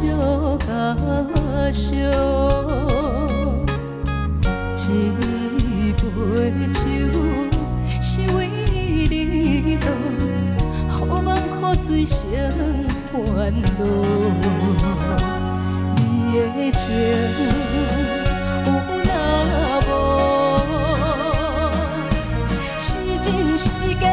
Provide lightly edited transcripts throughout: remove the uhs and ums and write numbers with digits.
烧甲烧，一杯酒是为你倒，雨梦雨水成烦恼。你的情有若无，是真是假？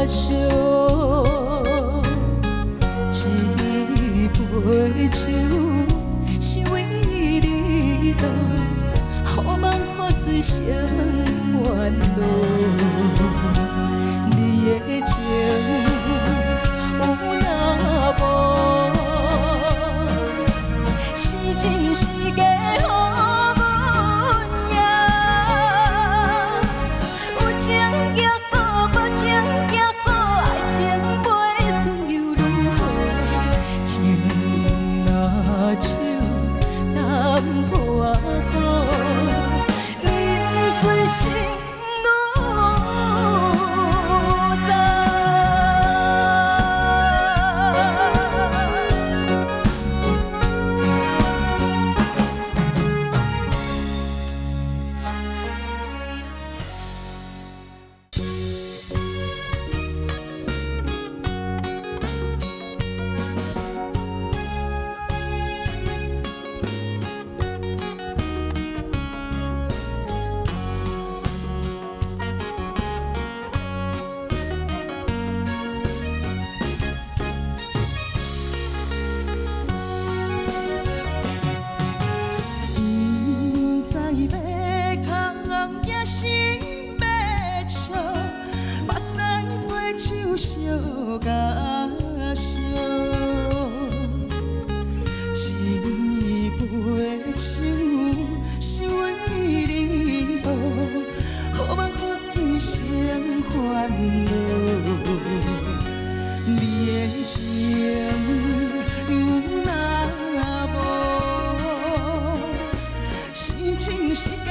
烧一杯酒是为你倒，雨梦雨水成烦恼。你的情有若无，是真是假？心如昨。烧甲烧，一杯酒是为你倒，雨梦雨水成烦恼。你的情有若无，是真是假？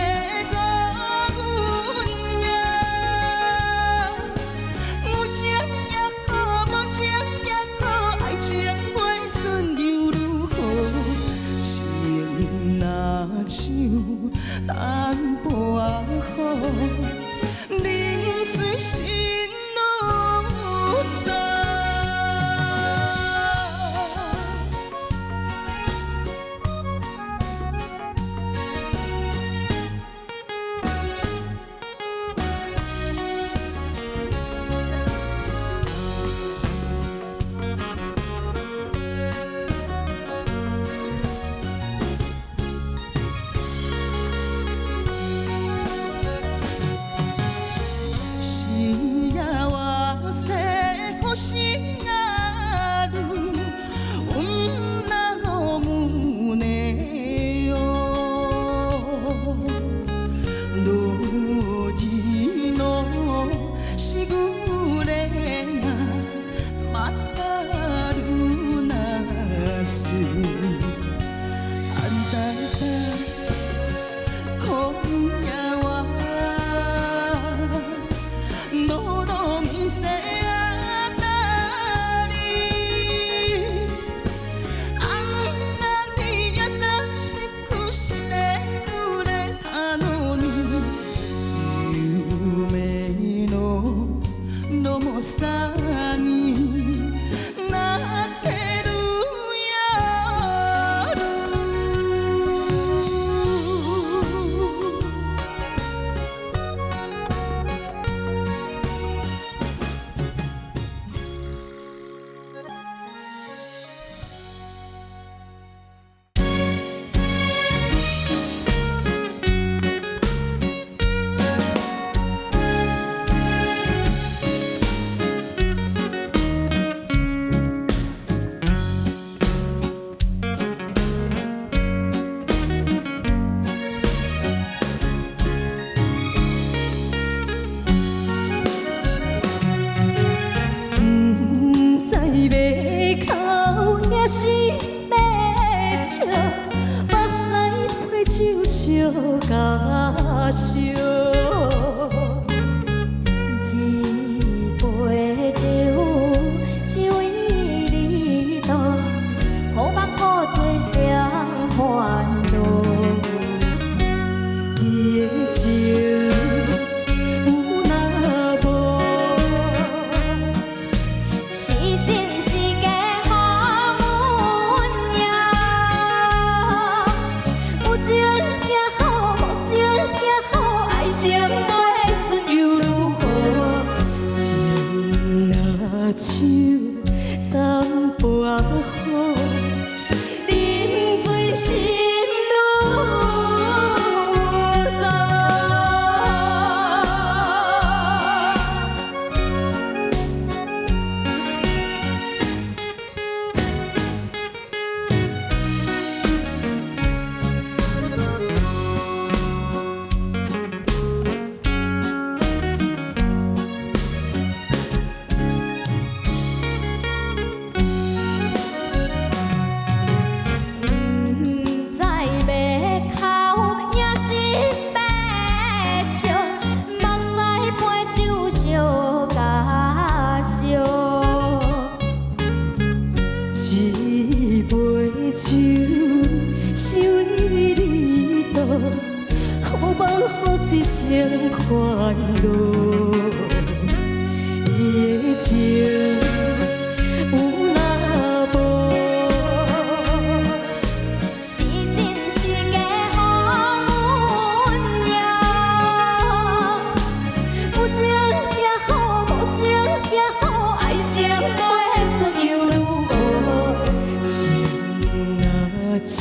淡薄雨，冷水心如昨。是甲烧。一杯酒是为你倒，好梦好醉双烦恼。伊的情有若无，是真是假予阮摇。有情也好，无情也好，爱情袂顺又如何？情若手淡薄好，饮醉心愈糟。一杯酒是为你倒，好梦好醉双烦恼。伊的情有若无，是真是假予阮摇。有情也好，无情也好，爱情袂顺又如何？情若手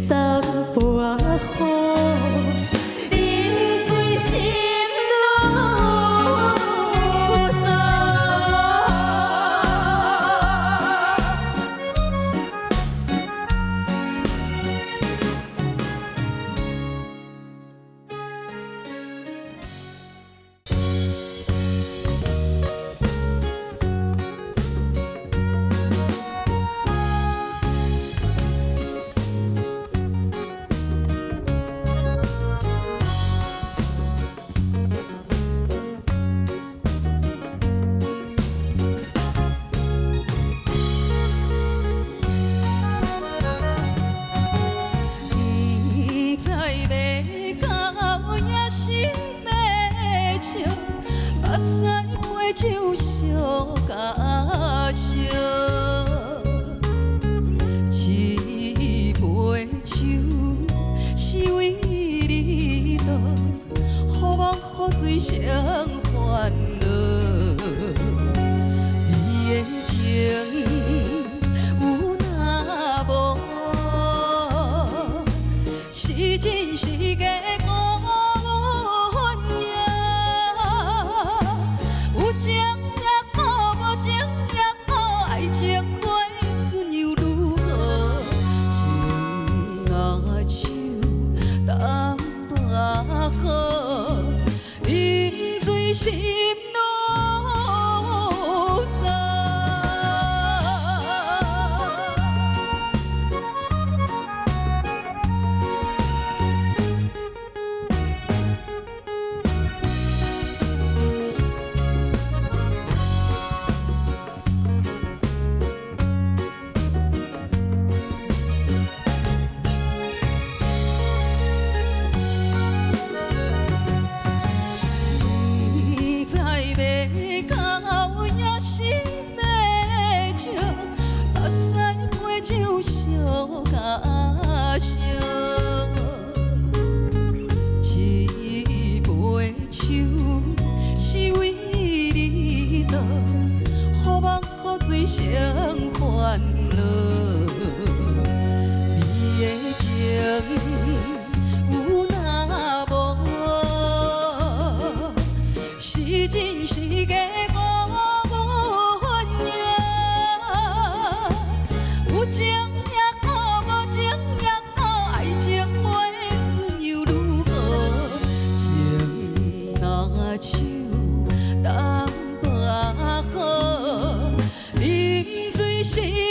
淡薄好，饮醉心愈糟。手烧甲烧，一杯酒是为你倒，好梦好醉双烦恼。你的情有若无，是真是假？情也好，无情也好，爱情袂顺又如何？情若手淡薄好，饮醉心愈糟。到也是要笑，目屎陪酒烧甲烧，一杯酒是为你倒，好梦好醉双烦恼，你的情有若无，是真是假？有情也好，无情也好，爱情袂顺又如何？情若手淡薄好，饮醉时。